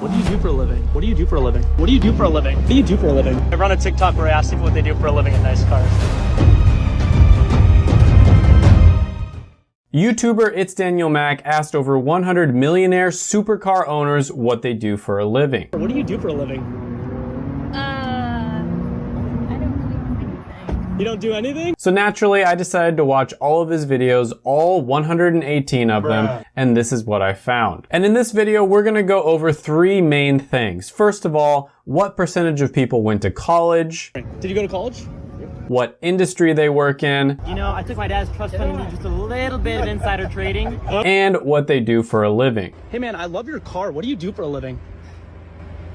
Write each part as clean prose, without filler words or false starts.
What do you do for a living? What do you do for a living? What do you do for a living? What do you do for a living? I run a TikTok where I ask people what they do for a living in nice cars. YouTuber It's Daniel Mac asked over 100 millionaire supercar owners what they do for a living. What do you do for a living? I don't really do anything. You don't do anything? So naturally, I decided to watch all of his videos, all 118 of them, and this is what I found. And in this video, we're gonna go over three main things. First of all, what percentage of people went to college? Did you go to college? What industry they work in, You know, I took my dad's trust fund and did just a little bit of insider trading. and what they do for a living. Hey man, I love your car. What do you do for a living?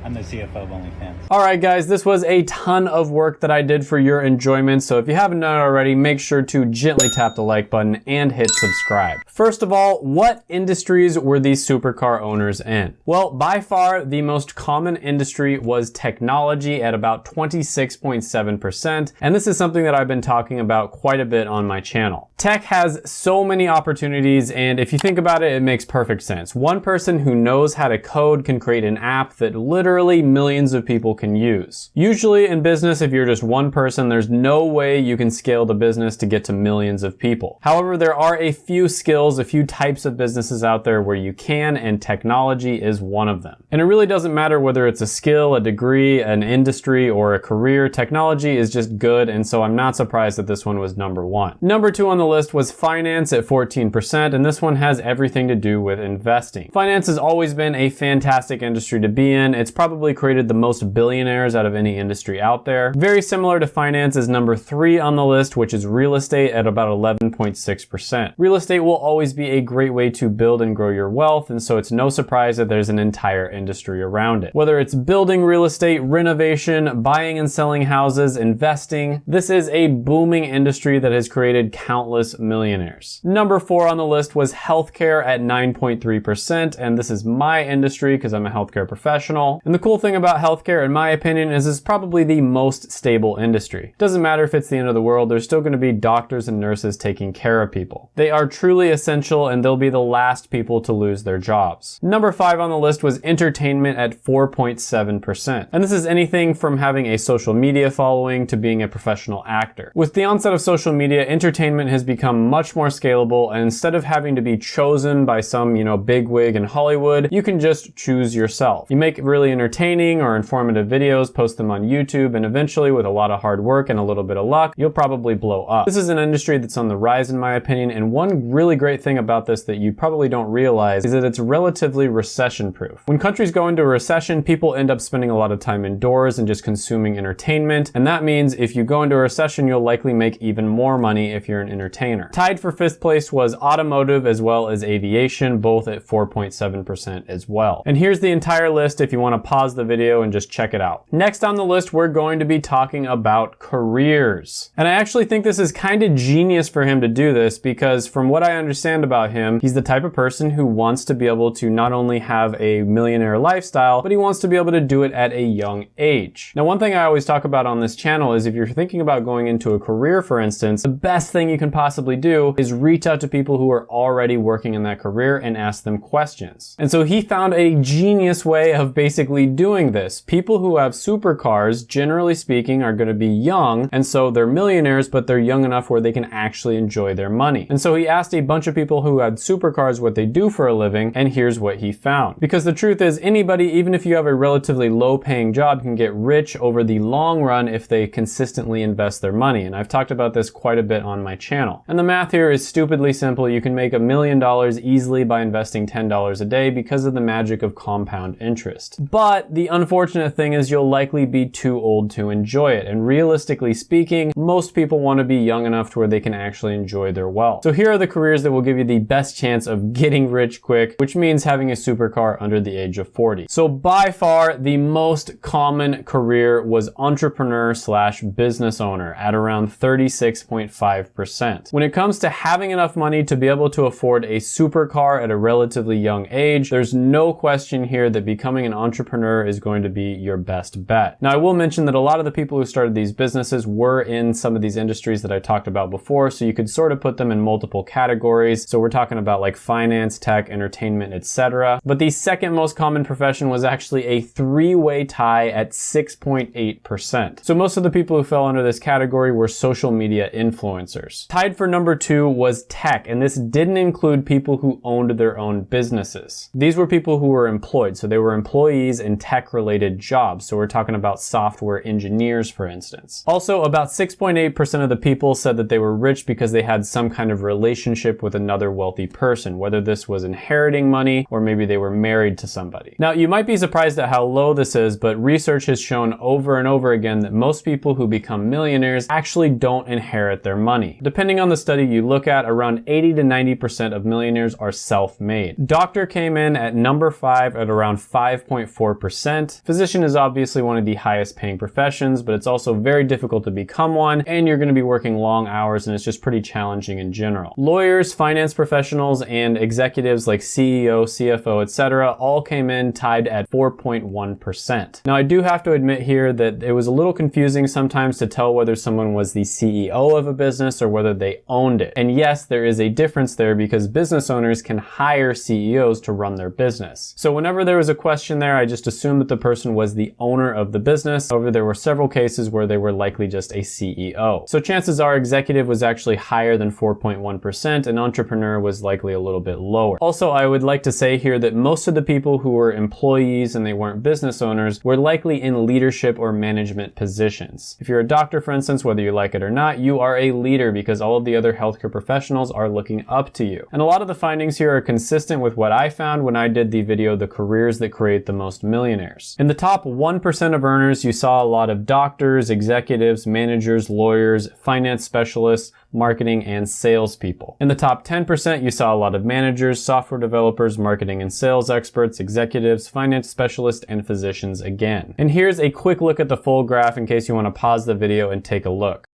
I'm the CFO of OnlyFans. Alright guys, this was a ton of work that I did for your enjoyment, so if you haven't done it already, make sure to gently tap the like button and hit subscribe. First of all, what industries were these supercar owners in? Well, by far, the most common industry was technology at about 26.7%, and this is something that I've been talking about quite a bit on my channel. Tech has so many opportunities, and if you think about it, it makes perfect sense. One person who knows how to code can create an app that literally millions of people can use. Usually in business, if you're just one person, there's no way you can scale the business to get to millions of people. However, there are a few skills, a few types of businesses out there where you can, and technology is one of them. And it really doesn't matter whether it's a skill, a degree, an industry, or a career. Technology is just good, and so I'm not surprised that this one was number one. Number two on the list was finance at 14%, and this one has everything to do with investing. Finance has always been a fantastic industry to be in. It's probably created the most billionaires out of any industry out there. Very similar to finance is number three on the list, which is real estate at about 11.6%. Real estate will always be a great way to build and grow your wealth, and so it's no surprise that there's an entire industry around it. Whether it's building real estate, renovation, buying and selling houses, investing, this is a booming industry that has created countless millionaires. Number four on the list was healthcare at 9.3%, and this is my industry because I'm a healthcare professional. And the cool thing about healthcare, in my opinion, is it's probably the most stable industry. Doesn't matter if it's the end of the world, there's still going to be doctors and nurses taking care of people. They are truly essential, and they'll be the last people to lose their jobs. Number five on the list was entertainment at 4.7%. And this is anything from having a social media following to being a professional actor. With the onset of social media, entertainment has become much more scalable, and instead of having to be chosen by some, bigwig in Hollywood, you can just choose yourself. You make really entertaining or informative videos, post them on YouTube, and eventually with a lot of hard work and a little bit of luck, you'll probably blow up. This is an industry that's on the rise in my opinion, and one really great thing about this that you probably don't realize is that it's relatively recession proof. When countries go into a recession, people end up spending a lot of time indoors and just consuming entertainment, and that means if you go into a recession, you'll likely make even more money if you're an entertainer. Tied for fifth place was automotive as well as aviation, both at 4.7% as well. And here's the entire list if you want to pause the video and just check it out. Next on the list, we're going to be talking about careers. And I actually think this is kind of genius for him to do this because from what I understand about him, he's the type of person who wants to be able to not only have a millionaire lifestyle, but he wants to be able to do it at a young age. Now, one thing I always talk about on this channel is if you're thinking about going into a career, for instance, the best thing you can possibly do is reach out to people who are already working in that career and ask them questions. And so he found a genius way of basically doing this. People who have supercars, generally speaking, are going to be young, and so they're millionaires, but they're young enough where they can actually enjoy their money. And so he asked a bunch of people who had supercars what they do for a living, and here's what he found. Because the truth is, anybody, even if you have a relatively low-paying job, can get rich over the long run if they consistently invest their money, and I've talked about this quite a bit on my channel. And the math here is stupidly simple. You can make $1 million easily by investing $10 a day because of the magic of compound interest. But the unfortunate thing is you'll likely be too old to enjoy it. And realistically speaking, most people want to be young enough to where they can actually enjoy their wealth. So here are the careers that will give you the best chance of getting rich quick, which means having a supercar under the age of 40. So by far, the most common career was entrepreneur / business owner at around 36.5%. When it comes to having enough money to be able to afford a supercar at a relatively young age, there's no question here that becoming an entrepreneur entrepreneur is going to be your best bet. Now, I will mention that a lot of the people who started these businesses were in some of these industries that I talked about before, so you could sort of put them in multiple categories. So we're talking about like finance, tech, entertainment, etc. But the second most common profession was actually a three-way tie at 6.8%. So most of the people who fell under this category were social media influencers. Tied for number 2 was tech, and this didn't include people who owned their own businesses. These were people who were employed, so they were employees in tech-related jobs. So we're talking about software engineers, for instance. Also, about 6.8% of the people said that they were rich because they had some kind of relationship with another wealthy person, whether this was inheriting money or maybe they were married to somebody. Now, you might be surprised at how low this is, but research has shown over and over again that most people who become millionaires actually don't inherit their money. Depending on the study you look at, around 80 to 90% of millionaires are self-made. Doctor came in at number 5 at around 5.4%. Physician is obviously one of the highest paying professions, but it's also very difficult to become one, and you're going to be working long hours, and it's just pretty challenging in general. Lawyers, finance professionals, and executives like CEO, CFO, etc. all came in tied at 4.1%. Now, I do have to admit here that it was a little confusing sometimes to tell whether someone was the CEO of a business or whether they owned it. And yes, there is a difference there because business owners can hire CEOs to run their business. So whenever there was a question there, I just assumed that the person was the owner of the business. However, there were several cases where they were likely just a CEO. So chances are executive was actually higher than 4.1% and entrepreneur was likely a little bit lower. Also, I would like to say here that most of the people who were employees and they weren't business owners were likely in leadership or management positions. If you're a doctor, for instance, whether you like it or not, you are a leader because all of the other healthcare professionals are looking up to you. And a lot of the findings here are consistent with what I found when I did the video, The Careers That Create the Most Millionaires. In the top 1% of earners, you saw a lot of doctors, executives, managers, lawyers, finance specialists, marketing, and salespeople. In the top 10%, you saw a lot of managers, software developers, marketing and sales experts, executives, finance specialists, and physicians again. And here's a quick look at the full graph in case you want to pause the video and take a look.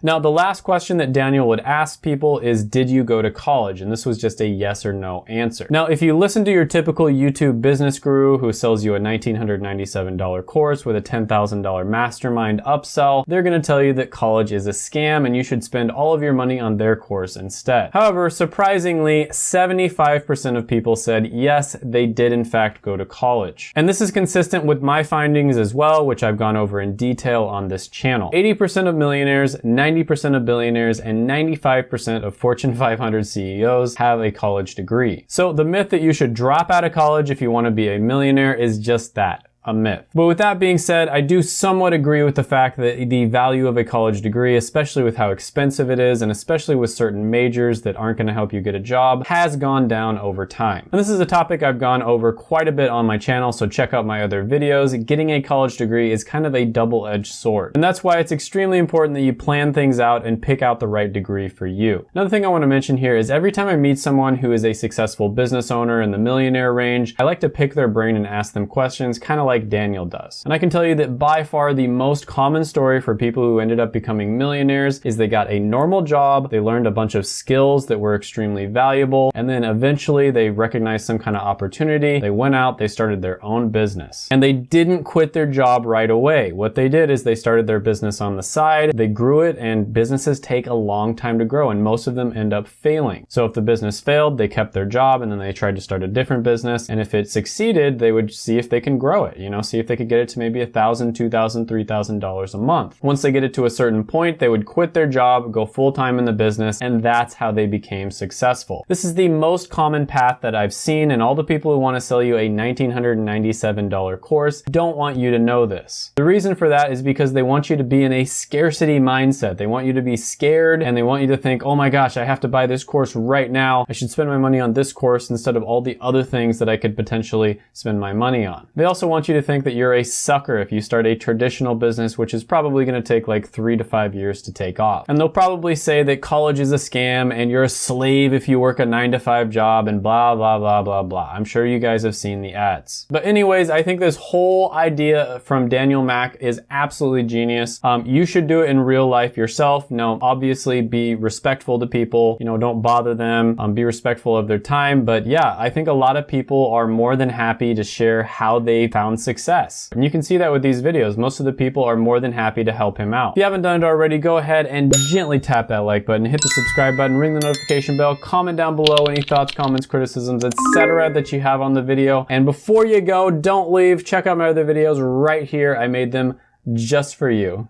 Now, the last question that Daniel would ask people is, did you go to college? And this was just a yes or no answer. Now, if you listen to your typical YouTube business guru who sells you a $1,997 course with a $10,000 mastermind upsell, they're going to tell you that college is a scam and you should spend all of your money on their course instead. However, surprisingly, 75% of people said yes, they did in fact go to college. And this is consistent with my findings as well, which I've gone over in detail on this channel. 80% of millionaires, 90% of billionaires, and 95% of Fortune 500 CEOs have a college degree. So the myth that you should drop out of college if you want to be a millionaire is just that. A myth. But with that being said, I do somewhat agree with the fact that the value of a college degree, especially with how expensive it is, and especially with certain majors that aren't going to help you get a job, has gone down over time. And this is a topic I've gone over quite a bit on my channel, so check out my other videos. Getting a college degree is kind of a double-edged sword. And that's why it's extremely important that you plan things out and pick out the right degree for you. Another thing I want to mention here is every time I meet someone who is a successful business owner in the millionaire range, I like to pick their brain and ask them questions, kind of like Daniel does. And I can tell you that by far the most common story for people who ended up becoming millionaires is they got a normal job, they learned a bunch of skills that were extremely valuable, and then eventually they recognized some kind of opportunity, they went out, they started their own business. And they didn't quit their job right away. What they did is they started their business on the side, they grew it, and businesses take a long time to grow, and most of them end up failing. So if the business failed, they kept their job, and then they tried to start a different business, and if it succeeded, they would see if they can grow it, see if they could get it to maybe $1,000, $2,000, $3,000 a month. Once they get it to a certain point, they would quit their job, go full-time in the business, and that's how they became successful. This is the most common path that I've seen, and all the people who want to sell you a $1,997 course don't want you to know this. The reason for that is because they want you to be in a scarcity mindset. They want you to be scared, and they want you to think, oh my gosh, I have to buy this course right now. I should spend my money on this course instead of all the other things that I could potentially spend my money on. They also want you to think that you're a sucker if you start a traditional business, which is probably going to take like 3 to 5 years to take off. And they'll probably say that college is a scam and you're a slave if you work a 9-to-5 job and blah, blah, blah, blah, blah. I'm sure you guys have seen the ads. But anyways, I think this whole idea from Daniel Mack is absolutely genius. You should do it in real life yourself. Now, obviously be respectful to people, don't bother them, be respectful of their time. But yeah, I think a lot of people are more than happy to share how they found success. And you can see that with these videos. Most of the people are more than happy to help him out. If you haven't done it already, go ahead and gently tap that like button, hit the subscribe button, ring the notification bell, comment down below any thoughts, comments, criticisms, etc. that you have on the video. And before you go, don't leave. Check out my other videos right here. I made them just for you.